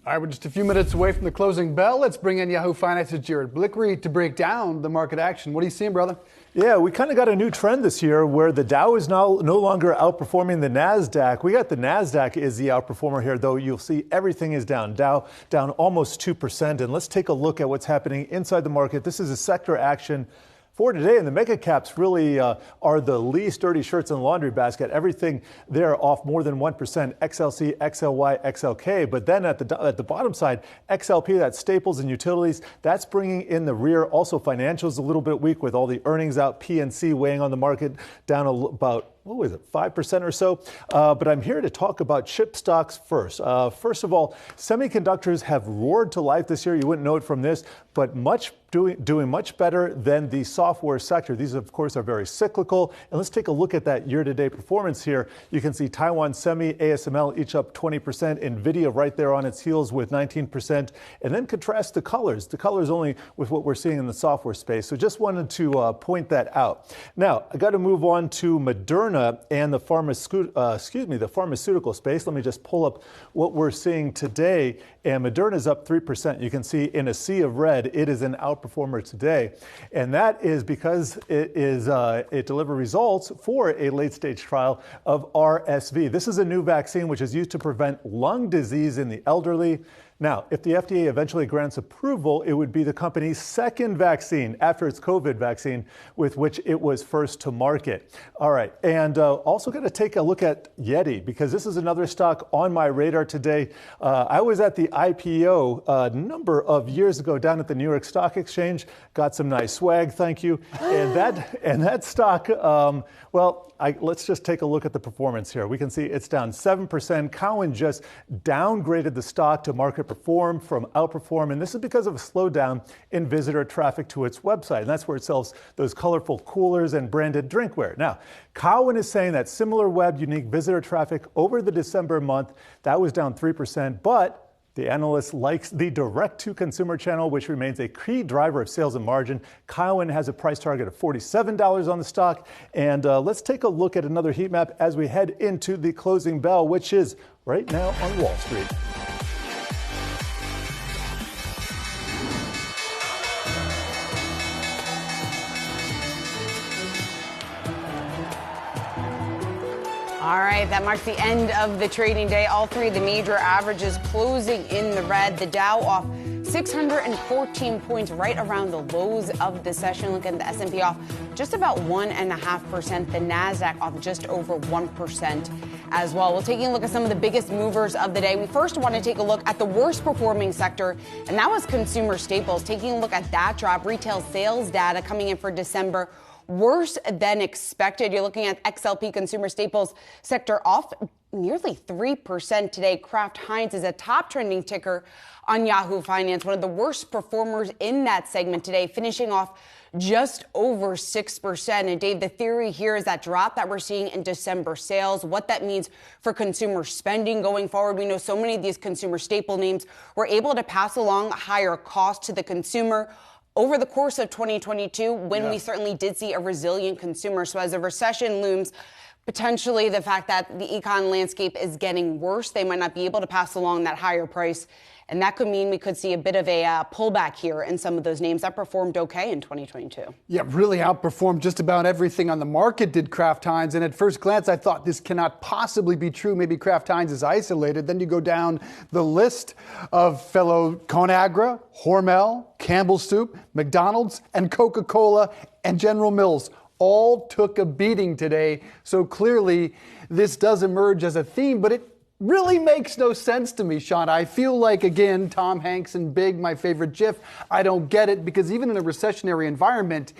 All right, we're just a few minutes away from the closing bell. Let's bring in Yahoo Finance's Jared Blikre to break down the market action. What are you seeing, brother? Yeah, we kind of got a new trend this year where the Dow is now no longer outperforming the NASDAQ. We got the NASDAQ is the outperformer here, though you'll see everything is down. Dow down almost 2%. And let's take a look at what's happening inside the market. This is a sector action for today, and the mega caps really are the least dirty shirts in the laundry basket. Everything there off more than 1%, XLC, XLY, XLK. But then at the bottom side, XLP, that's staples and utilities, that's bringing in the rear. Also, financials a little bit weak with all the earnings out. PNC weighing on the market, down about, what was it, 5% or so? But I'm here to talk about chip stocks first. First of all, semiconductors have roared to life this year. You wouldn't know it from this, but doing much better than the software sector. These, of course, are very cyclical. And let's take a look at that year-to-date performance here. You can see Taiwan Semi, ASML each up 20%. NVIDIA right there on its heels with 19%. And then contrast the colors. The colors only with what we're seeing in the software space. So just wanted to point that out. Now, I got to move on to Moderna and the pharmaceutical space. Let me just pull up what we're seeing today. And Moderna is up 3%. You can see in a sea of red, it is an outperformer today. And that is because it delivered results for a late-stage trial of RSV. This is a new vaccine which is used to prevent lung disease in the elderly. Now, if the FDA eventually grants approval, it would be the company's second vaccine after its COVID vaccine with which it was first to market. All right. And also going to take a look at Yeti, because this is another stock on my radar today. I was at the IPO a number of years ago down at the New York Stock Exchange. Got some nice swag, thank you. And that stock, let's just take a look at the performance here. We can see it's down 7%. Cowen just downgraded the stock to market perform from outperform, and this is because of a slowdown in visitor traffic to its website, and that's where it sells those colorful coolers and branded drinkware. Now, Cowen is saying that similar web unique visitor traffic over the December month, that was down 3%, but the analyst likes the direct-to-consumer channel, which remains a key driver of sales and margin. Cowen has a price target of $47 on the stock. And let's take a look at another heat map as we head into the closing bell, which is right now on Wall Street. All right, that marks the end of the trading day. All three of the major averages closing in the red. The Dow off 614 points, right around the lows of the session. Look at the S&P off just about 1.5%. The NASDAQ off just over 1% as well. We're taking a look at some of the biggest movers of the day. We first want to take a look at the worst performing sector, and that was consumer staples. Taking a look at that drop, retail sales data coming in for December, worse than expected. You're looking at XLP consumer staples sector off nearly 3% today. Kraft Heinz is a top trending ticker on Yahoo Finance, one of the worst performers in that segment today, finishing off just over 6%. And Dave, the theory here is that drop that we're seeing in December sales, what that means for consumer spending going forward. We know so many of these consumer staple names were able to pass along higher costs to the consumer over the course of 2022, when we certainly did see a resilient consumer. So as a recession looms, potentially the fact that the econ landscape is getting worse, they might not be able to pass along that higher price. And that could mean we could see a bit of a pullback here in some of those names that performed okay in 2022. Yeah, really outperformed just about everything on the market, did Kraft Heinz. And at first glance, I thought this cannot possibly be true. Maybe Kraft Heinz is isolated. Then you go down the list of fellow Conagra, Hormel, Campbell Soup, McDonald's, and Coca-Cola, and General Mills. All took a beating today. So clearly, this does emerge as a theme, but it really makes no sense to me, Sean. I feel like, again, Tom Hanks and Big, my favorite GIF, I don't get it, because even in a recessionary environment,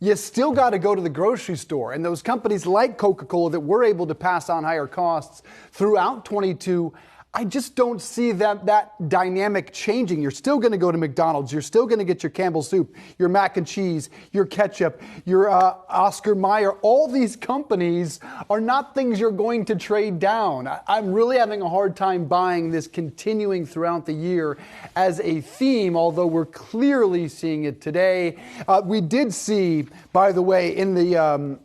you still got to go to the grocery store. And those companies like Coca-Cola that were able to pass on higher costs throughout 22, I just don't see that dynamic changing. You're still going to go to McDonald's. You're still going to get your Campbell Soup, your mac and cheese, your ketchup, your Oscar Mayer. All these companies are not things you're going to trade down. I'm really having a hard time buying this continuing throughout the year as a theme, although we're clearly seeing it today. We did see, by the way, in the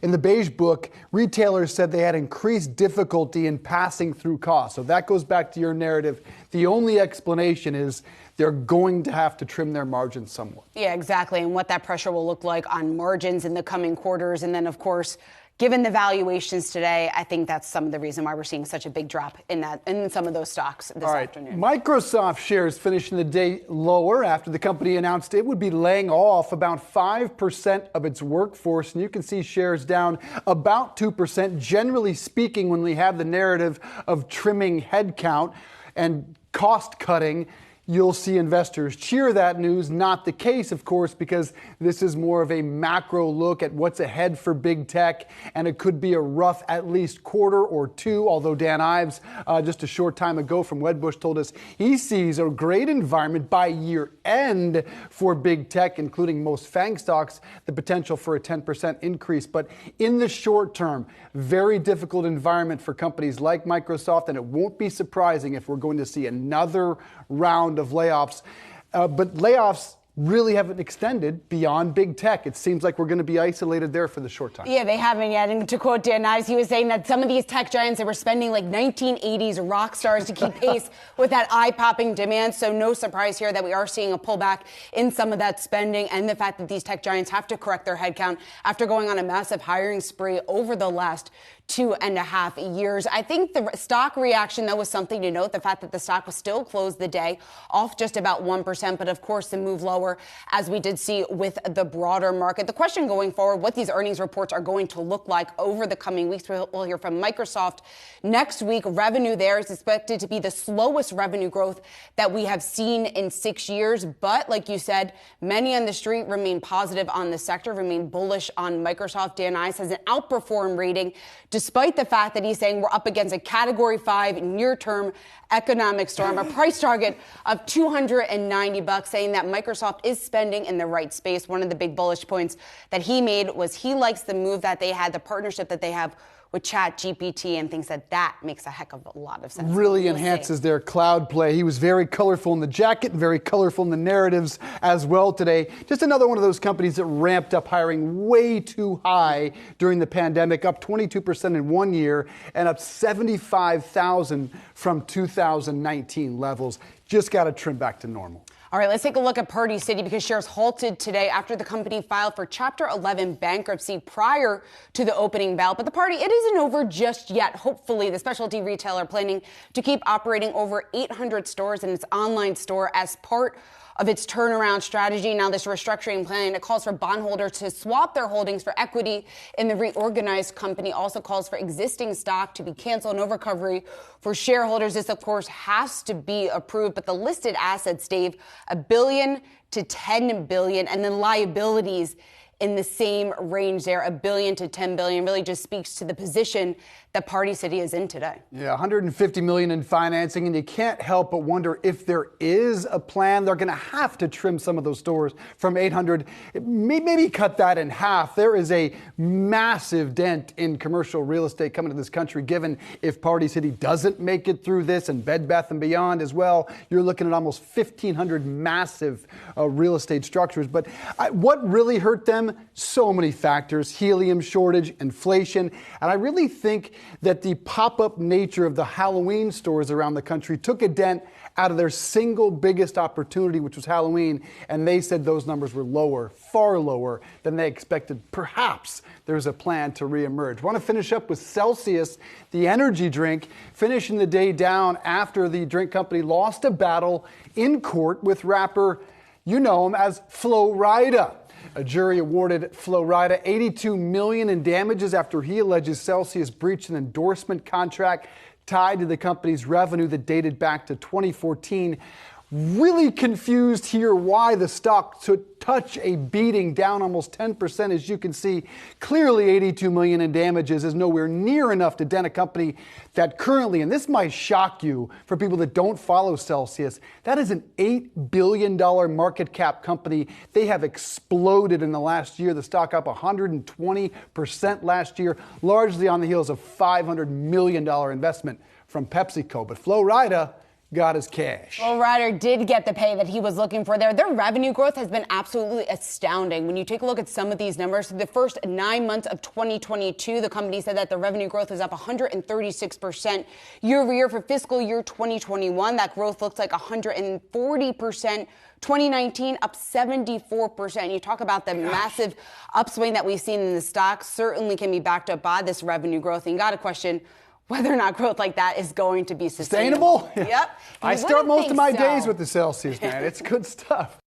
In the Beige Book, retailers said they had increased difficulty in passing through costs. So that goes back to your narrative. The only explanation is they're going to have to trim their margins somewhat. Yeah, exactly. And what that pressure will look like on margins in the coming quarters. And then, of course, given the valuations today, I think that's some of the reason why we're seeing such a big drop in some of those stocks this afternoon. Microsoft shares finishing the day lower after the company announced it would be laying off about 5% of its workforce. And you can see shares down about 2%. Generally speaking, when we have the narrative of trimming headcount and cost cutting, you'll see investors cheer that news. Not the case, of course, because this is more of a macro look at what's ahead for big tech, and it could be a rough at least quarter or two, although Dan Ives, just a short time ago from Wedbush, told us he sees a great environment by year end for big tech, including most FANG stocks, the potential for a 10% increase. But in the short term, very difficult environment for companies like Microsoft, and it won't be surprising if we're going to see another round of layoffs. But layoffs really haven't extended beyond big tech. It seems like we're going to be isolated there for the short time. Yeah, they haven't yet. And to quote Dan Ives, he was saying that some of these tech giants, they were spending like 1980s rock stars to keep pace with that eye-popping demand. So no surprise here that we are seeing a pullback in some of that spending, and the fact that these tech giants have to correct their headcount after going on a massive hiring spree over the last 2.5 years. I think the stock reaction, though, was something to note. The fact that the stock was still closed the day off just about 1%, but of course the move lower as we did see with the broader market. The question going forward, what these earnings reports are going to look like over the coming weeks. We'll hear from Microsoft next week. Revenue there is expected to be the slowest revenue growth that we have seen in 6 years. But like you said, many on the street remain positive on the sector, remain bullish on Microsoft. Dan Ives has an outperform rating, despite the fact that he's saying we're up against a Category 5 near-term economic storm, a price target of $290, saying that Microsoft is spending in the right space. One of the big bullish points that he made was he likes the move that they had, the partnership that they have with ChatGPT, and thinks that makes a heck of a lot of sense. Really enhances their cloud play. He was very colorful in the jacket and very colorful in the narratives as well today. Just another one of those companies that ramped up hiring way too high during the pandemic, up 22% in 1 year and up 75,000 from 2019 levels. Just got to trim back to normal. All right, let's take a look at Party City, because shares halted today after the company filed for Chapter 11 bankruptcy prior to the opening bell. But the party, it isn't over just yet. Hopefully, the specialty retailer planning to keep operating over 800 stores in its online store as part of its turnaround strategy. Now, this restructuring plan, it calls for bondholders to swap their holdings for equity in the reorganized company. Also calls for existing stock to be canceled. No recovery for shareholders. This, of course, has to be approved. But the listed assets, Dave, $1 billion to $10 billion, and then liabilities in the same range there, $1 billion to $10 billion, really just speaks to the position that Party City is in today. Yeah, $150 million in financing, and you can't help but wonder if there is a plan. They're going to have to trim some of those stores from 800, maybe cut that in half. There is a massive dent in commercial real estate coming to this country, given if Party City doesn't make it through this, and Bed Bath & Beyond as well. You're looking at almost 1,500 massive real estate structures. But what really hurt them? So many factors: helium shortage, inflation, and I really think that the pop-up nature of the Halloween stores around the country took a dent out of their single biggest opportunity, which was Halloween, and they said those numbers were lower, far lower than they expected. Perhaps there's a plan to reemerge. Want to finish up with Celsius, the energy drink, finishing the day down after the drink company lost a battle in court with rapper, you know him as Flo Rida. A jury awarded Flo Rida $82 million in damages after he alleges Celsius breached an endorsement contract tied to the company's revenue that dated back to 2014. Really confused here why the stock took touch a beating, down almost 10%. As you can see, clearly $82 million in damages is nowhere near enough to dent a company that currently, and this might shock you for people that don't follow Celsius, that is an $8 billion market cap company. They have exploded in the last year. The stock up 120% last year, largely on the heels of $500 million investment from PepsiCo. But Flo Rida got his cash. Well, Ryder did get the pay that he was looking for there. Their revenue growth has been absolutely astounding. When you take a look at some of these numbers, the first 9 months of 2022, the company said that the revenue growth was up 136% year over year. For fiscal year 2021, that growth looks like 140%. 2019 up 74%. You talk about the massive upswing that we've seen in the stock, certainly can be backed up by this revenue growth. And you got to question whether or not growth like that is going to be sustainable. Sustainable? Yep. I start most of my days with the Celsius, man. It's good stuff.